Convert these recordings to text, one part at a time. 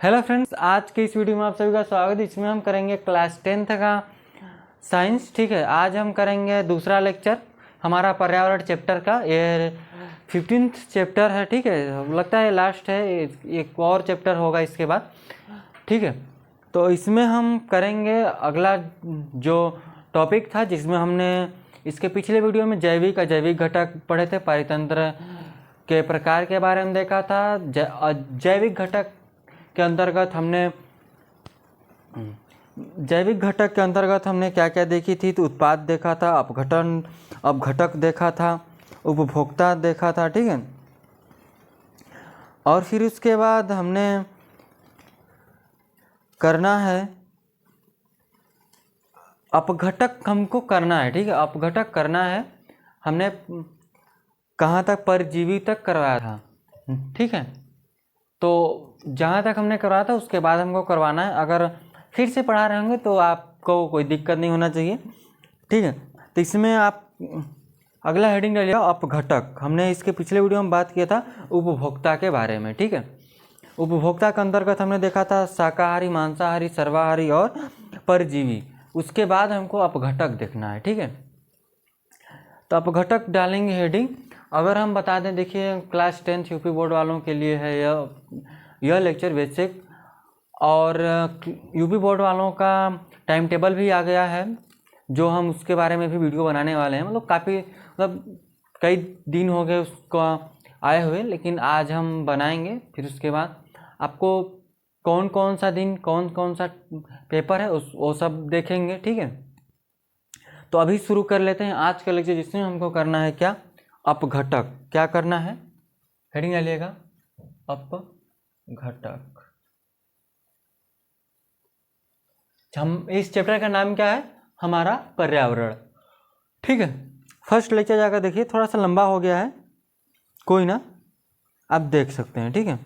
Hello friends, आज के इस वीडियो में आप सभी का स्वागत है। इसमें हम करेंगे क्लास 10th का साइंस। ठीक है, आज हम करेंगे दूसरा लेक्चर हमारा पर्यावरण चैप्टर का। ये 15th चैप्टर है। ठीक है, लगता है लास्ट है, एक और चैप्टर होगा इसके बाद। ठीक है, तो इसमें हम करेंगे अगला जो टॉपिक था, जिसमें हमने इसके पिछले वीडियो में जैविक घटक पढ़े थे, परितंत्र के प्रकार के बारे में देखा था। जैविक घटक के अंतर्गत हमने क्या क्या देखी थी, तो उत्पाद देखा था, अपघटक देखा था, उपभोक्ता देखा था। ठीक है, और फिर उसके बाद हमने करना है अपघटक, हमको करना है। ठीक है, अपघटक करना है। हमने कहाँ तक, परजीवी तक करवाया था। ठीक है, तो जहाँ तक हमने करवाया था उसके बाद हमको करवाना है। अगर फिर से पढ़ा रहे होंगे तो आपको कोई दिक्कत नहीं होना चाहिए। ठीक है, तो इसमें आप अगला हेडिंग ले लिया अपघटक। हमने इसके पिछले वीडियो में बात किया था उपभोक्ता के बारे में। ठीक है, उपभोक्ता के अंतर्गत हमने देखा था शाकाहारी, मांसाहारी, सर्वाहारी और परजीवी। उसके बाद हमको अपघटक देखना है। ठीक है, तो अपघटक डालेंगे हेडिंग। अगर हम बता दें, देखिए क्लास 10th यूपी बोर्ड वालों के लिए है यह लेक्चर बेसिक, और यूपी बोर्ड वालों का टाइम टेबल भी आ गया है, जो हम उसके बारे में भी वीडियो बनाने वाले हैं। मतलब कई दिन हो गए उसको आए हुए, लेकिन आज हम बनाएंगे। फिर उसके बाद आपको कौन कौन सा दिन, कौन कौन सा पेपर है वो सब देखेंगे। ठीक है, तो अभी शुरू कर लेते हैं आज का लेक्चर, जिसमें हमको करना है क्या, अपघटक। क्या करना है, हेडिंग डालिएगा अपघटक। हम इस चैप्टर का नाम क्या है, हमारा पर्यावरण। ठीक है, फर्स्ट लेक्चर जाकर देखिए, थोड़ा सा लंबा हो गया है, कोई ना, आप देख सकते हैं। ठीक है,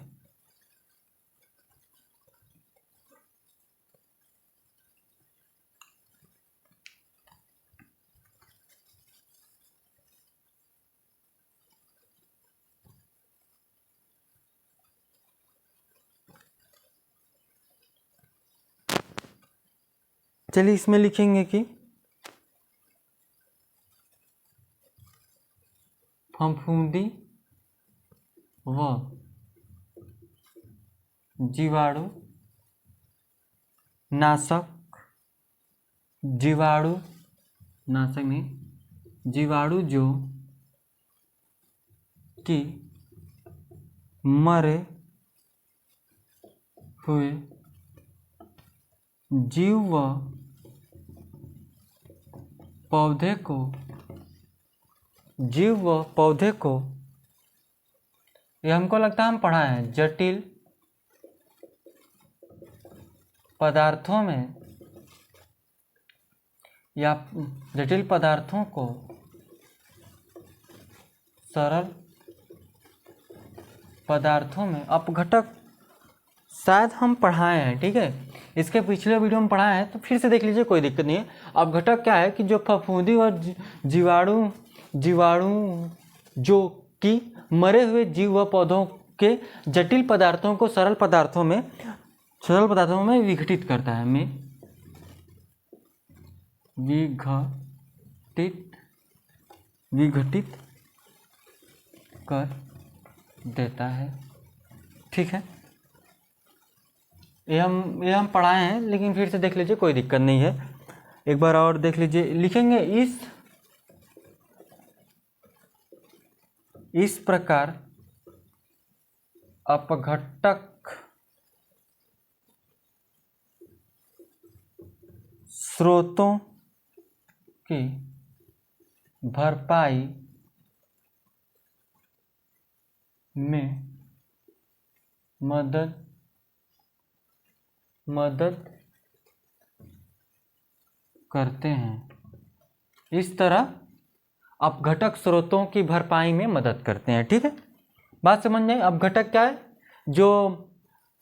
चलिए इसमें लिखेंगे कि फफूंदी व जीवाणु नाशक, जीवाणु नाशक नहीं, जीवाणु जो कि मरे हुए जीव व पौधे को, ये हमको लगता है हम पढ़ा है, जटिल पदार्थों में या जटिल पदार्थों को सरल पदार्थों में अपघटक शायद हम पढ़ाए हैं। ठीक है, इसके पिछले वीडियो में पढ़ाए हैं, तो फिर से देख लीजिए, कोई दिक्कत नहीं है। अपघटक क्या है कि जो फफूंदी और जीवाणु जो कि मरे हुए जीव व पौधों के जटिल पदार्थों को सरल पदार्थों में विघटित करता है, विघटित कर देता है। ठीक है, ये हम पढ़ाए हैं, लेकिन फिर से देख लीजिए, कोई दिक्कत नहीं है। एक बार और देख लीजिए, लिखेंगे इस प्रकार अपघटक स्रोतों की भरपाई में मदद करते हैं। इस तरह अपघटक स्रोतों की भरपाई में मदद करते हैं। ठीक है, बात समझ में? अपघटक क्या है, जो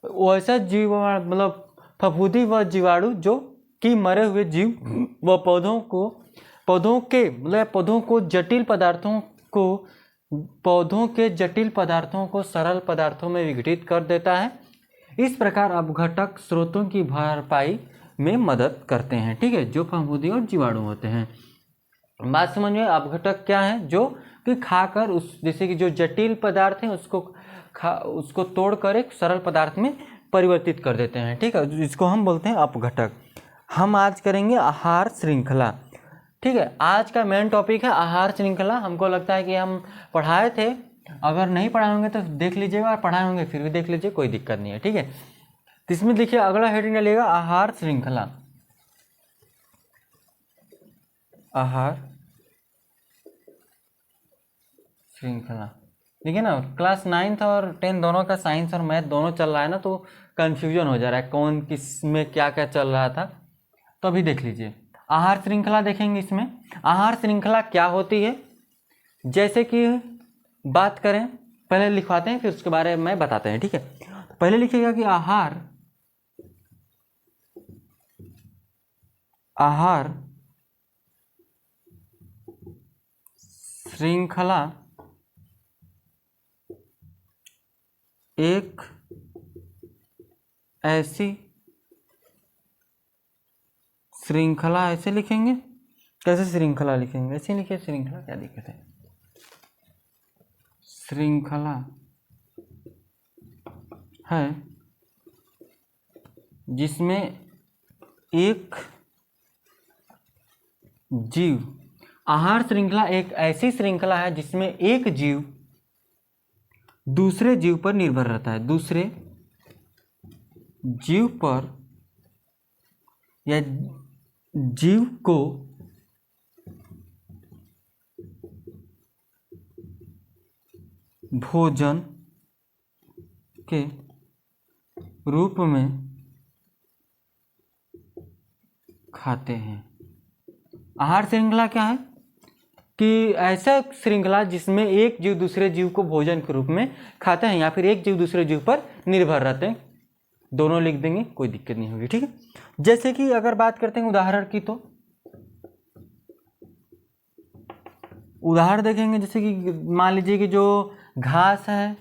वैसा जीव, मतलब फफूंदी व जीवाणु जो कि मरे हुए जीव व पौधों के जटिल पदार्थों को सरल पदार्थों में विघटित कर देता है। इस प्रकार अपघटक स्रोतों की भरपाई में मदद करते हैं, ठीक है, जो फफूंदी और जीवाणु होते हैं। बात समझ में, अपघटक क्या है, जो कि खाकर उस जैसे कि जो जटिल पदार्थ है उसको तोड़कर एक सरल पदार्थ में परिवर्तित कर देते हैं, ठीक है, इसको हम बोलते हैं अपघटक। हम आज करेंगे आहार श्रृंखला, ठीक है। आज का मेन टॉपिक है आहार श्रृंखला। हमको लगता है कि हम पढ़ाए थे, अगर नहीं पढ़ाए होंगे तो देख लीजिएगा, और पढ़ाए होंगे फिर भी देख लीजिए, कोई दिक्कत नहीं है, ठीक है। तो इसमें देखिए अगला हेडिंग डालिएगा आहार श्रृंखला। आहार श्रृंखला, देखिए ना, क्लास 9th और 10 दोनों का साइंस और मैथ दोनों चल रहा है ना, तो कन्फ्यूजन हो जा रहा है कौन किस में क्या क्या चल रहा था। तो अभी देख लीजिए आहार श्रृंखला देखेंगे। इसमें आहार श्रृंखला क्या होती है, जैसे कि बात करें, पहले लिखवाते हैं फिर उसके बारे में बताते हैं, ठीक है। तो पहले लिखिएगा कि आहार श्रृंखला एक ऐसी श्रृंखला, ऐसे लिखेंगे, कैसे श्रृंखला लिखेंगे, ऐसे लिखिए श्रृंखला, क्या दिक्कत है। श्रृंखला है जिसमें एक जीव, आहार श्रृंखला एक ऐसी श्रृंखला है जिसमें एक जीव दूसरे जीव पर निर्भर रहता है, दूसरे जीव पर या जीव को भोजन के रूप में खाते हैं। आहार श्रृंखला क्या है कि ऐसा श्रृंखला जिसमें एक जीव दूसरे जीव को भोजन के रूप में खाते हैं या फिर एक जीव दूसरे जीव पर निर्भर रहते हैं, दोनों लिख देंगे, कोई दिक्कत नहीं होगी, ठीक है। जैसे कि अगर बात करते हैं उदाहरण की, तो उदाहरण देखेंगे, जैसे कि मान लीजिए कि जो घास है,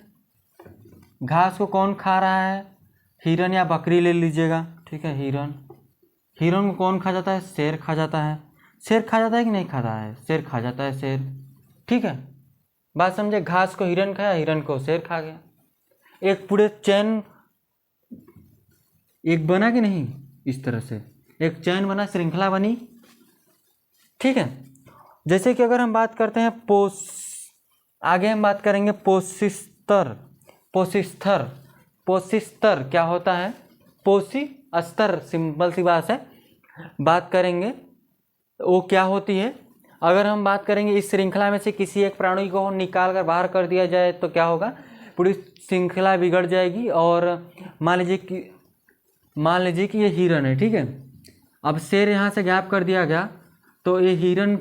घास को कौन खा रहा है, हिरन या बकरी ले लीजिएगा, ठीक है। हिरन को कौन खा जाता है, शेर खा जाता है। शेर खा जाता है कि नहीं खाता है, शेर खा जाता है, शेर, ठीक है। बात समझे, घास को हिरन खाया, हिरन को शेर खा गया, एक पूरे चैन एक बना कि नहीं, इस तरह से एक चैन बना, श्रृंखला बनी, ठीक है। जैसे कि अगर हम बात करते हैं आगे हम बात करेंगे पोषिस्तर क्या होता है, पोषी अस्तर, सिंपल सी बात है, बात करेंगे वो क्या होती है। अगर हम बात करेंगे इस श्रृंखला में से किसी एक प्राणी को निकाल कर बाहर कर दिया जाए तो क्या होगा, पूरी श्रृंखला बिगड़ जाएगी। और मान लीजिए कि ये हिरन है, ठीक है। अब शेर यहाँ से गायब कर दिया गया तो ये हिरन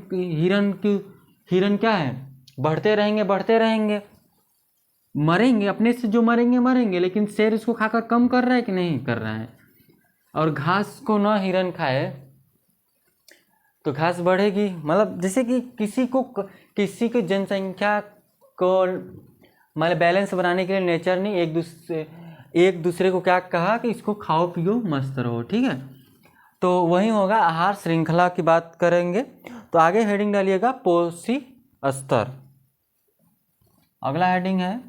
क्या है, बढ़ते रहेंगे, मरेंगे, अपने से जो मरेंगे, लेकिन शेर इसको खाकर कम कर रहा है कि नहीं कर रहा है। और घास को ना हिरन खाए तो घास बढ़ेगी, मतलब जैसे कि किसी की जनसंख्या को मतलब बैलेंस बनाने के लिए नेचर ने एक दूसरे को क्या कहा कि इसको खाओ पियो मस्त रहो, ठीक है। तो वही होगा, आहार श्रृंखला की बात करेंगे। तो आगे हेडिंग डालिएगा पोषी स्तर। अगला हेडिंग है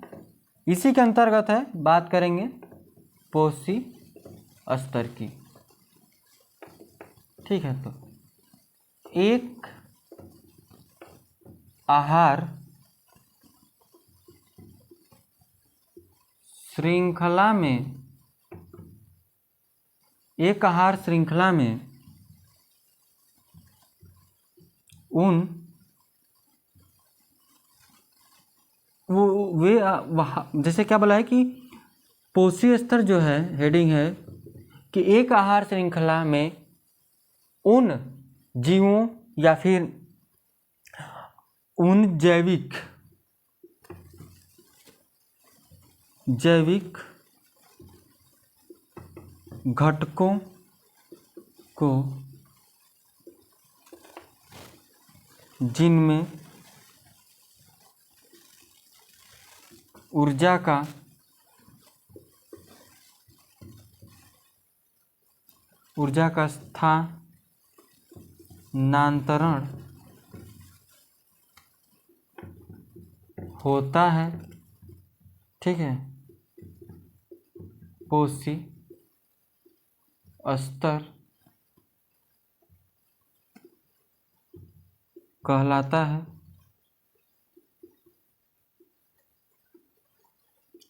इसी के अंतर्गत है, बात करेंगे पोषी स्तर की, ठीक है। तो एक आहार श्रृंखला में जैसे क्या बोला है कि पोषी स्तर जो है, हेडिंग है कि एक आहार श्रृंखला में उन जीवों या फिर उन जैविक घटकों को जिनमें ऊर्जा का ऊर्जा का स्थानांतरण होता है, ठीक है, पोसी स्तर कहलाता है।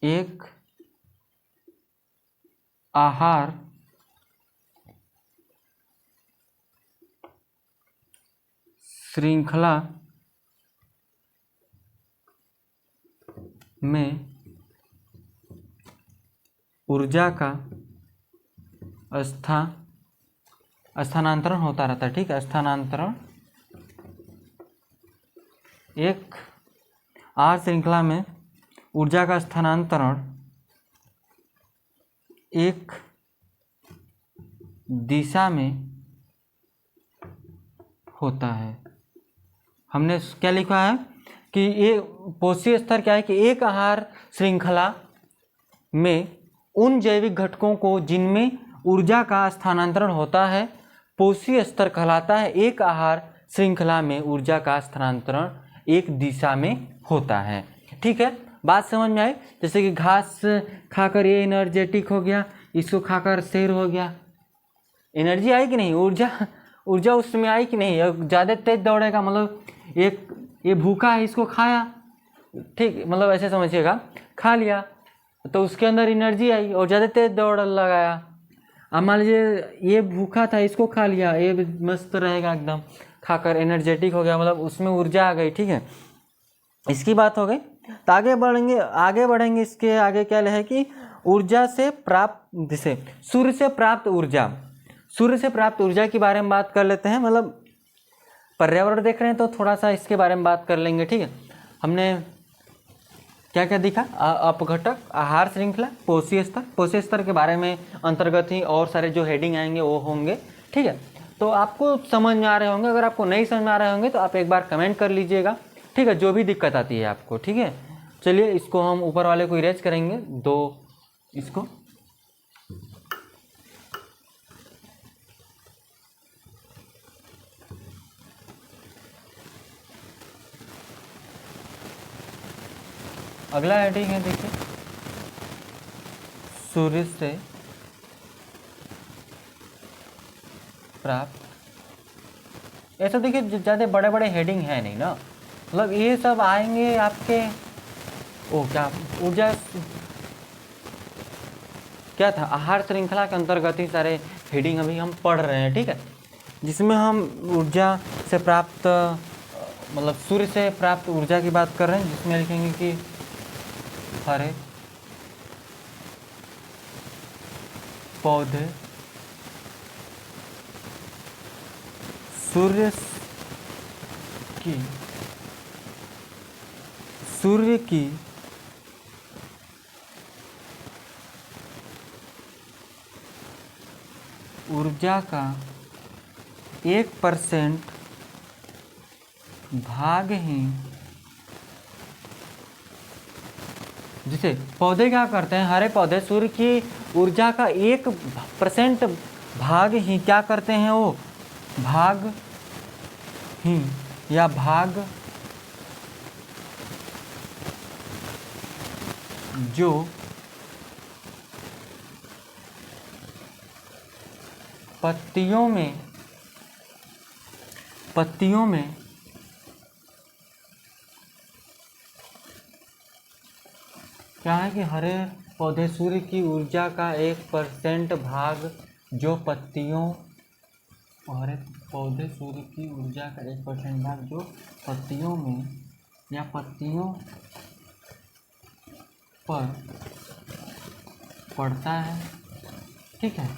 एक आहार श्रृंखला में ऊर्जा का स्थानांतरण होता रहता है, ठीक है, स्थानांतरण। एक आहार श्रृंखला में ऊर्जा का स्थानांतरण एक दिशा में होता है। हमने क्या लिखा है कि ये पोषी स्तर क्या है कि एक आहार श्रृंखला में उन जैविक घटकों को जिनमें ऊर्जा का स्थानांतरण होता है पोषी स्तर कहलाता है। एक आहार श्रृंखला में ऊर्जा का स्थानांतरण एक दिशा में होता है, ठीक है। बात समझ में आई? जैसे कि घास खाकर ये एनर्जेटिक हो गया, इसको खाकर शेर हो गया, एनर्जी आई कि नहीं, ऊर्जा उसमें आई कि नहीं, ज़्यादा तेज दौड़ेगा, मतलब एक ये भूखा है इसको खाया, ठीक, मतलब ऐसे समझिएगा, खा लिया तो उसके अंदर एनर्जी आई और ज़्यादा तेज दौड़ लगाया। अब मान लीजिए ये भूखा था, इसको खा लिया, ये मस्त रहेगा एकदम, खाकर एनर्जेटिक हो गया, मतलब उसमें ऊर्जा आ गई, ठीक है। इसकी बात हो गई। तो आगे बढ़ेंगे इसके आगे क्या है कि ऊर्जा से प्राप्त, जैसे सूर्य से प्राप्त ऊर्जा के बारे में बात कर लेते हैं। मतलब पर्यावरण देख रहे हैं तो थोड़ा सा इसके बारे में बात कर लेंगे, ठीक है। हमने क्या क्या दिखा, अपघटक, आहार श्रृंखला, पोषी स्तर के बारे में अंतर्गत ही और सारे जो हेडिंग आएंगे वो होंगे, ठीक है। तो आपको समझ में आ रहे होंगे, अगर आपको नहीं समझ में आ रहे होंगे तो आप एक बार कमेंट कर लीजिएगा, ठीक है, जो भी दिक्कत आती है आपको, ठीक है। चलिए इसको हम ऊपर वाले को इरेज करेंगे, इसको अगला हेडिंग है, देखिए, सूर्य से प्राप्त। ऐसा देखिए ज़्यादा बड़े बड़े हेडिंग है नहीं ना, मतलब ये सब आएंगे आपके, क्या ऊर्जा क्या था, आहार श्रृंखला के अंतर्गत ही सारे हेडिंग अभी हम पढ़ रहे हैं, ठीक है, जिसमें हम ऊर्जा से प्राप्त, मतलब सूर्य से प्राप्त ऊर्जा की बात कर रहे हैं, जिसमें लिखेंगे कि हरे पौधे सूर्य की ऊर्जा का 1% भाग ही, जिसे पौधे क्या करते हैं, हरे पौधे सूर्य की ऊर्जा का 1% भाग ही क्या करते हैं, वो भाग ही या भाग जो पत्तियों में क्या है कि हरे पौधे सूर्य की ऊर्जा का 1% भाग जो पत्तियों, हरे पौधे सूर्य की ऊर्जा का 1% भाग जो पत्तियों में या पत्तियों पर पड़ता है, ठीक है,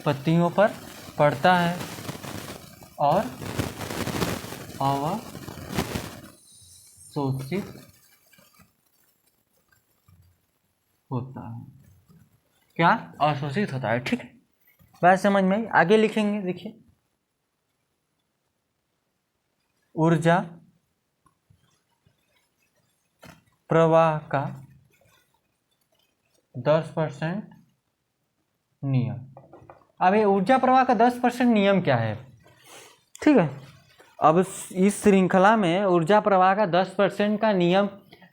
पत्तियों पर पड़ता है और अवशोषित होता है। क्या? अवशोषित होता है, ठीक है, बात समझ में आई? आगे लिखेंगे, देखिए, ऊर्जा प्रवाह का 10% नियम, अब ये ऊर्जा प्रवाह का 10% नियम क्या है, ठीक है। अब इस श्रृंखला में ऊर्जा प्रवाह का 10% का नियम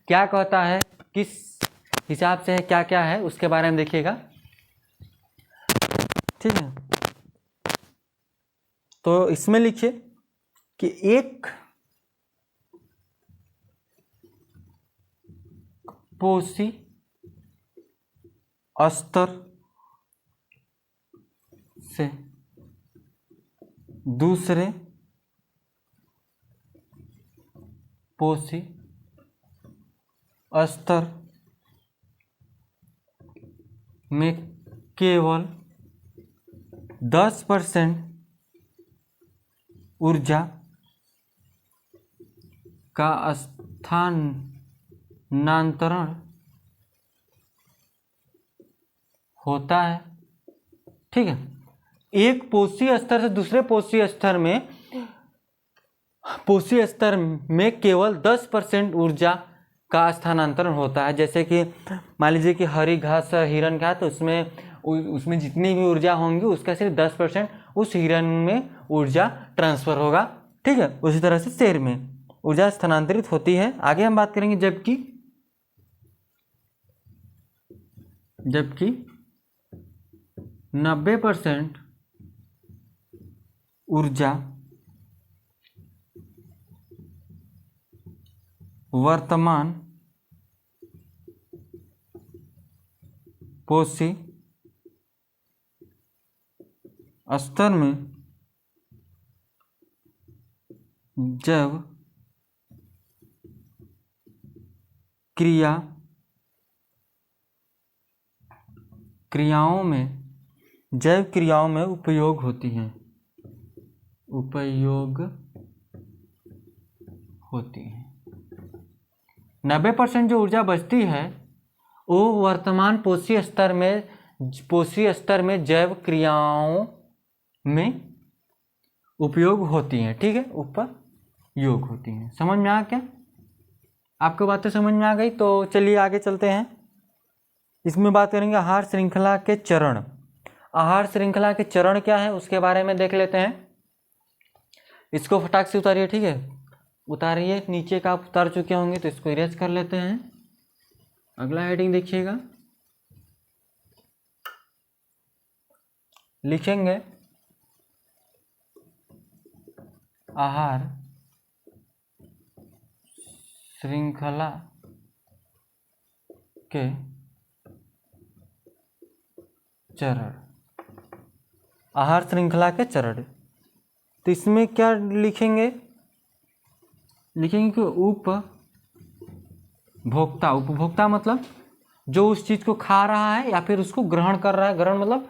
क्या कहता है, किस हिसाब से है, क्या क्या है, उसके बारे में देखिएगा, ठीक है। तो इसमें लिखिए कि एक पोषी स्तर से दूसरे पोषी स्तर में केवल 10% ऊर्जा का स्थानांतरण होता है, ठीक है। एक पोषी स्तर से दूसरे पोषी स्तर में केवल 10% ऊर्जा का स्थानांतरण होता है। जैसे कि मान लीजिए कि हरी घास हिरन का, तो उसमें जितनी भी ऊर्जा होंगी उसका सिर्फ 10% उस हिरन में ऊर्जा ट्रांसफर होगा, ठीक है। उसी तरह से शेर में ऊर्जा स्थानांतरित होती है। आगे हम बात करेंगे जबकि 90% ऊर्जा वर्तमान पोषी स्तर में जैव क्रियाओं में उपयोग होती हैं, 90% जो ऊर्जा बचती है वो वर्तमान पोषी स्तर में जैव क्रियाओं में उपयोग होती हैं, ठीक है, उपयोग होती हैं। समझ में आ क्या, आपको बातें समझ में आ गई? तो चलिए आगे चलते हैं। इसमें बात करेंगे आहार श्रृंखला के चरण। आहार श्रृंखला के चरण क्या है उसके बारे में देख लेते हैं। इसको फटाक से उतारिए, ठीक है, उतारिए। नीचे का आप उतार चुके होंगे तो इसको इरेज कर लेते हैं। अगला हेडिंग देखिएगा, लिखेंगे आहार श्रृंखला के चरण। आहार श्रृंखला के चरण, तो इसमें क्या लिखेंगे कि उपभोक्ता मतलब जो उस चीज को खा रहा है या फिर उसको ग्रहण कर रहा है। ग्रहण मतलब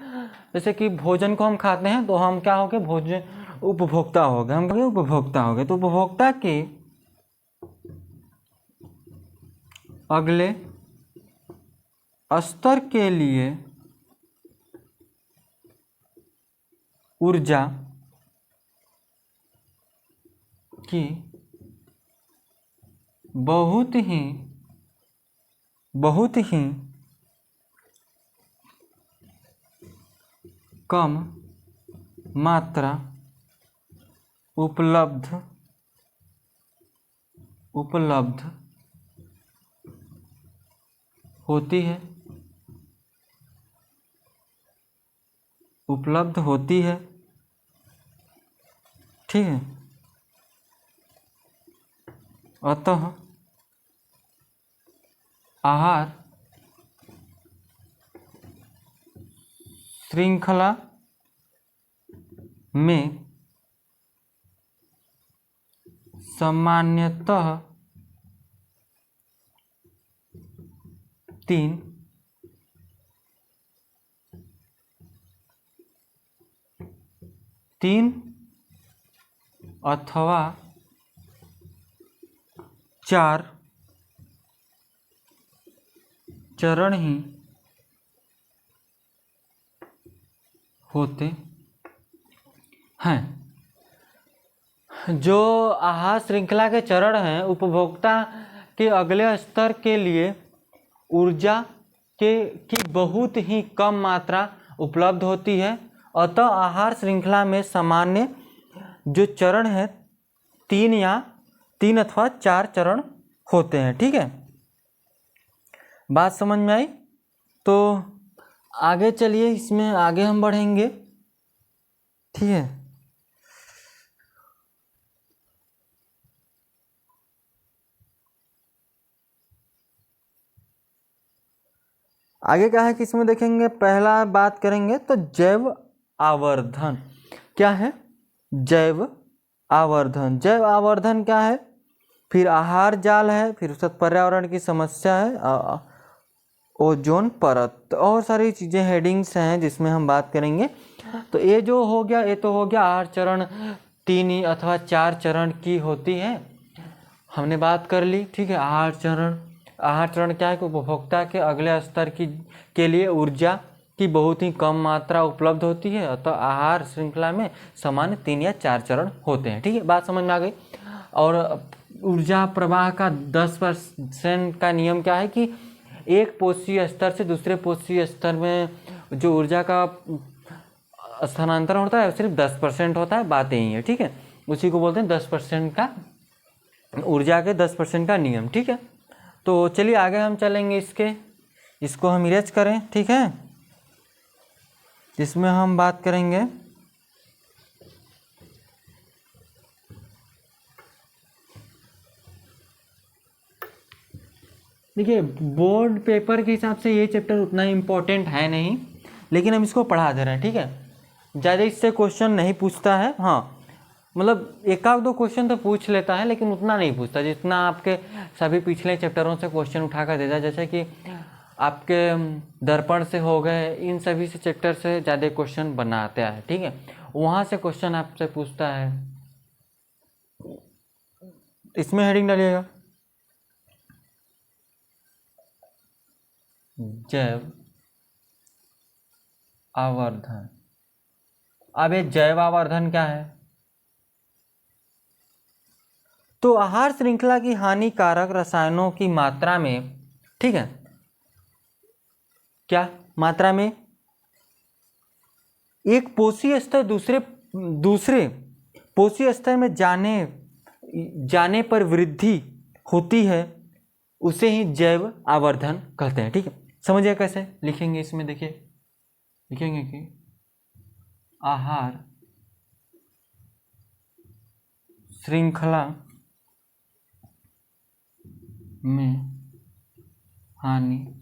जैसे कि भोजन को हम खाते हैं तो हम क्या हो गए, उपभोक्ता हो गए, हम उपभोक्ता हो गए। तो उपभोक्ता के अगले स्तर के लिए ऊर्जा की बहुत ही कम मात्रा उपलब्ध होती है, ठीक है। अतः आहार श्रृंखला में सामान्यतः तीन अथवा 4 चरण ही होते हैं। जो आहार श्रृंखला के चरण हैं, उपभोक्ता के अगले स्तर के लिए ऊर्जा की बहुत ही कम मात्रा उपलब्ध होती है अतः आहार श्रृंखला में सामान्य जो चरण है 3 अथवा 4 चरण होते हैं। ठीक है, बात समझ में आई? तो आगे चलिए, इसमें आगे हम बढ़ेंगे। ठीक है, आगे क्या है कि इसमें देखेंगे, पहला बात करेंगे तो जैव आवर्धन। क्या है? जैव आवर्धन। जैव आवर्धन क्या है? फिर आहार जाल है, फिर उसके बाद पर्यावरण की समस्या है, ओजोन परत, और सारी चीज़ें हेडिंग्स हैं जिसमें हम बात करेंगे। तो ये जो हो गया, ये तो हो गया आहार चरण 3 अथवा 4 चरण की होती है, हमने बात कर ली। ठीक है, आहार चरण क्या है कि उपभोक्ता के अगले स्तर के लिए ऊर्जा की बहुत ही कम मात्रा उपलब्ध होती है, अतः आहार श्रृंखला में सामान्य 3 या 4 चरण होते हैं। ठीक है, बात समझ में आ गई। और ऊर्जा प्रवाह का 10% का नियम क्या है कि एक पोषीय स्तर से दूसरे पोषीय स्तर में जो ऊर्जा का स्थानांतरण होता है सिर्फ 10% होता है। बात यही है। ठीक है, उसी को बोलते हैं 10% का, ऊर्जा के 10% का नियम। ठीक है, तो चलिए आगे हम चलेंगे। इसको हम इरेज करें। ठीक है, इसमें हम बात करेंगे देखिए, बोर्ड पेपर के हिसाब से ये चैप्टर उतना इम्पोर्टेंट है नहीं, लेकिन हम इसको पढ़ा दे रहे हैं। ठीक है, ज़्यादा इससे क्वेश्चन नहीं पूछता है। हाँ, मतलब एक आध दो क्वेश्चन तो पूछ लेता है, लेकिन उतना नहीं पूछता जितना आपके सभी पिछले चैप्टरों से क्वेश्चन उठा कर देता है। जैसे कि आपके दर्पण से हो गए, इन सभी से चैप्टर से ज़्यादा क्वेश्चन बनाता है। ठीक है, वहाँ से क्वेश्चन आपसे पूछता है। इसमें हेडिंग डालिएगा जैव आवर्धन। अब ये जैव आवर्धन क्या है? तो आहार श्रृंखला की हानिकारक रसायनों की मात्रा में, ठीक है, क्या मात्रा में एक पोषीय स्तर दूसरे पोषीय स्तर में जाने पर वृद्धि होती है, उसे ही जैव आवर्धन कहते हैं। ठीक है, समझिए कैसे लिखेंगे। इसमें देखिए, लिखेंगे कि आहार श्रृंखला में हानिकारक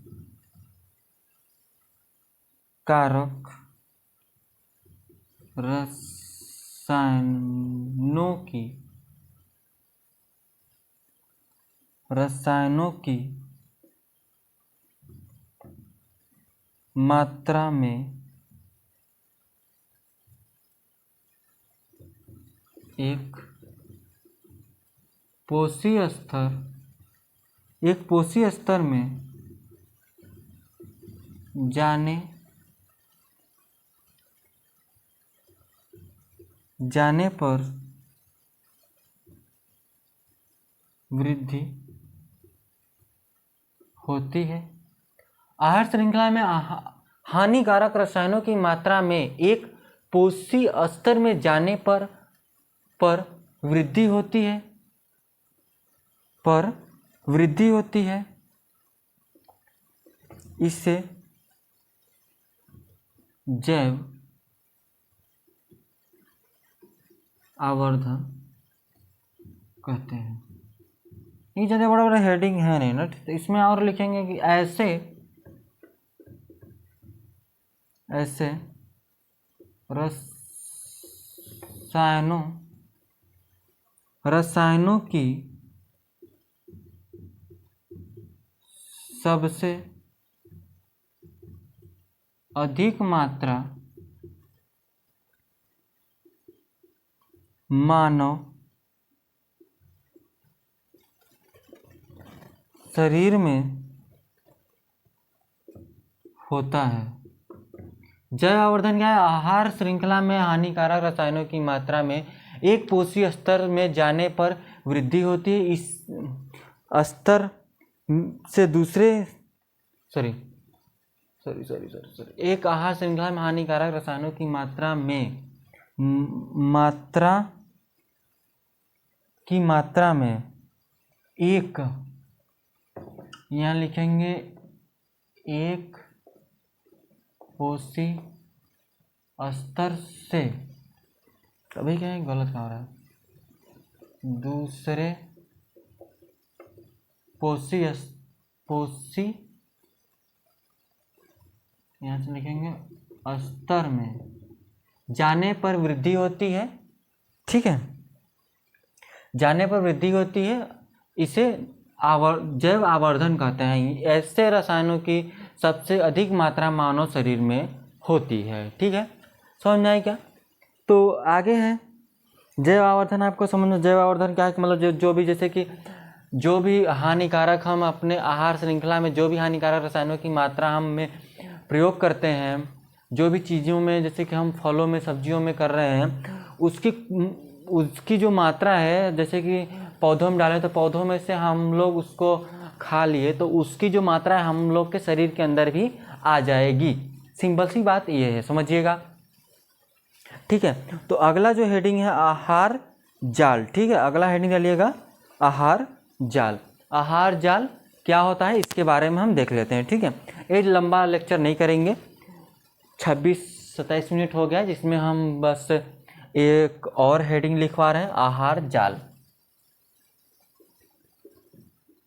रसायनों की मात्रा में एक पोषीय स्तर में जाने पर वृद्धि होती है। आहार श्रृंखला में हानिकारक रसायनों की मात्रा में एक पोषी स्तर में जाने पर वृद्धि होती है, इससे जैव आवर्धन कहते हैं। ये ज़्यादा बड़ा बड़ा हेडिंग है नहीं ना, तो इसमें और लिखेंगे कि ऐसे रसायनों की सबसे अधिक मात्रा मानव शरीर में होता है। जैव आवर्धन क्या है? आहार श्रृंखला में हानिकारक रसायनों की मात्रा में एक पोषीय स्तर में जाने पर वृद्धि होती है, इस स्तर से एक आहार श्रृंखला में हानिकारक रसायनों की मात्रा में एक, यहाँ लिखेंगे एक पोषी स्तर से, अभी क्या है गलत कहा रहा है, दूसरे पोषी यहाँ से लिखेंगे स्तर में जाने पर वृद्धि होती है। ठीक है, जाने पर वृद्धि होती है, इसे जैव आवर्धन कहते हैं। ऐसे रसायनों की सबसे अधिक मात्रा मानव शरीर में होती है। ठीक है, समझ में आई क्या? तो आगे है जैव आवर्धन। आपको समझना जैव आवर्धन क्या है कि मतलब जो भी जैसे कि जो भी हानिकारक हम अपने आहार श्रृंखला में जो भी हानिकारक रसायनों की मात्रा हम में प्रयोग करते हैं, जो भी चीज़ों में जैसे कि हम फलों में सब्जियों में कर रहे हैं, उसकी जो मात्रा है, जैसे कि पौधों में डालें तो पौधों में से हम लोग उसको खा लिए तो उसकी जो मात्रा है हम लोग के शरीर के अंदर भी आ जाएगी। सिंपल सी बात ये है, समझिएगा। ठीक है, तो अगला जो हेडिंग है आहार जाल। ठीक है, अगला हेडिंग डालिएगा आहार जाल। आहार जाल क्या होता है इसके बारे में हम देख लेते हैं। ठीक है, ये लंबा लेक्चर नहीं करेंगे, 26-27 मिनट हो गया, जिसमें हम बस एक और हेडिंग लिखवा रहे हैं आहार जाल।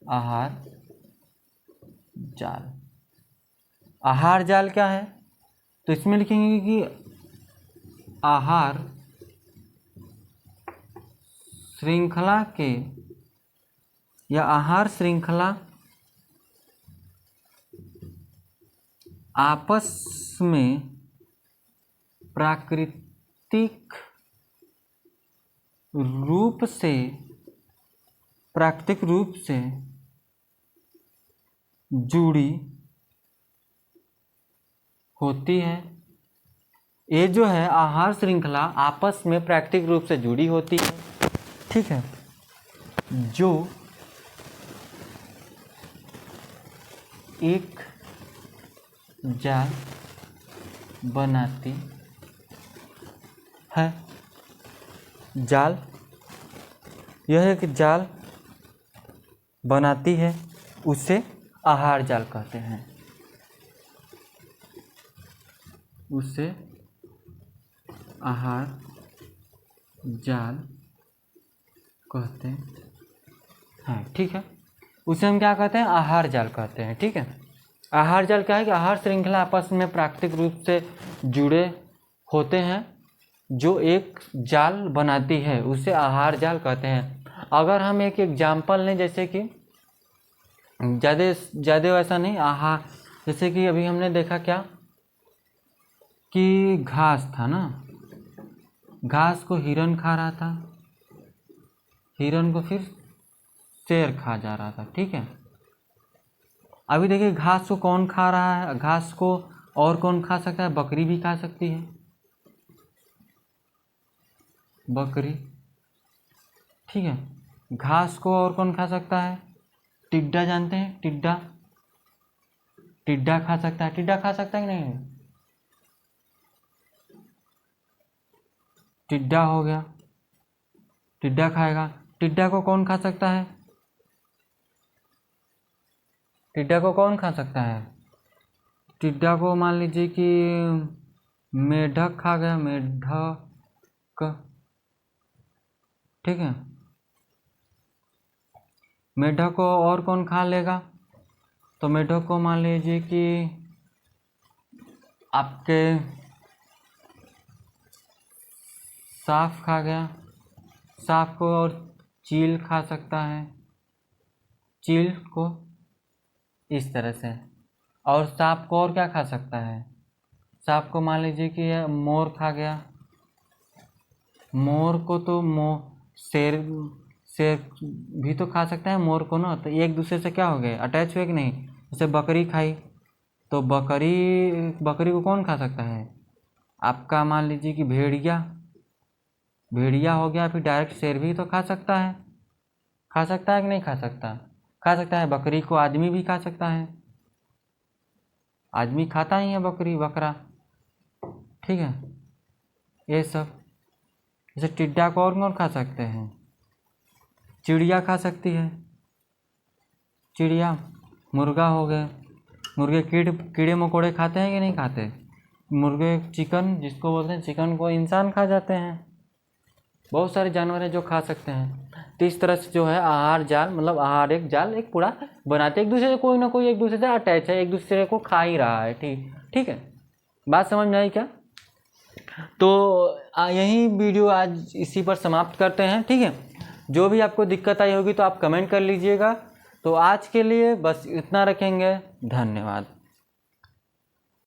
आहार जाल, आहार जाल क्या है? तो इसमें लिखेंगे कि आहार श्रृंखला के या आहार श्रृंखला आपस में प्राकृतिक रूप से जुड़ी होती है। ये जो है आहार श्रृंखला आपस में प्राकृतिक रूप से जुड़ी होती है। ठीक है, जो एक जाल बनाती है। जाल, यह एक जाल बनाती है, उसे आहार जाल कहते हैं। उसे आहार जाल कहते हैं। ठीक है, उसे हम क्या कहते हैं? आहार जाल कहते हैं। ठीक है, आहार जाल क्या है कि आहार श्रृंखला आपस में प्राकृतिक रूप से जुड़े होते हैं, जो एक जाल बनाती है, उसे आहार जाल कहते हैं। अगर हम एक एग्जाम्पल लें, जैसे कि ज़्यादा वैसा नहीं, आहार जैसे कि अभी हमने देखा क्या कि घास था ना, घास को हिरन खा रहा था, हिरन को फिर शेर खा जा रहा था। ठीक है, अभी देखिए घास को कौन खा रहा है? घास को और कौन खा सकता है? बकरी भी खा सकती है, बकरी। ठीक है, घास को और कौन खा सकता है? टिड्डा, जानते हैं टिड्डा? टिड्डा खा सकता है। टिड्डा खा सकता है कि नहीं? टिड्डा हो गया, टिड्डा खाएगा। टिड्डा को कौन खा सकता है? टिड्डा को कौन खा सकता है? टिड्डा को मान लीजिए कि मेढक खा गया, मेढक। ठीक है, मेढक को और कौन खा लेगा? तो मेढक को मान लीजिए कि आपके सांप खा गया, सांप को और चील खा सकता है, चील को इस तरह से। और सांप को और क्या खा सकता है? सांप को मान लीजिए कि मोर खा गया, मोर को तो शेर भी तो खा सकता है मोर को ना, तो एक दूसरे से क्या हो गए? अटैच हुए कि नहीं? जैसे बकरी खाई तो बकरी को कौन खा सकता है? आपका मान लीजिए कि भेड़िया हो गया, फिर डायरेक्ट शेर भी तो खा सकता है। खा सकता है कि नहीं खा सकता? खा सकता है। बकरी को आदमी भी खा सकता है। आदमी खाता ही है बकरी बकरा, ठीक है। ये सब जैसे टिड्डा को और कौन खा सकते हैं? चिड़िया खा सकती है, चिड़िया। मुर्गा हो गए, मुर्गे कीड़े मकोड़े खाते हैं कि नहीं खाते? मुर्गे चिकन जिसको बोलते हैं, चिकन को इंसान खा जाते हैं। बहुत सारे जानवर हैं जो खा सकते हैं। तो इस तरह से जो है आहार जाल, मतलब आहार एक जाल एक पूरा बनाते, एक दूसरे से कोई ना कोई एक दूसरे से अटैच है, एक दूसरे को खा ही रहा है, ठीक है। बात समझ में आई क्या? तो यही वीडियो आज इसी पर समाप्त करते हैं, ठीक है। जो भी आपको दिक्कत आई होगी तो आप कमेंट कर लीजिएगा। तो आज के लिए बस इतना रखेंगे, धन्यवाद।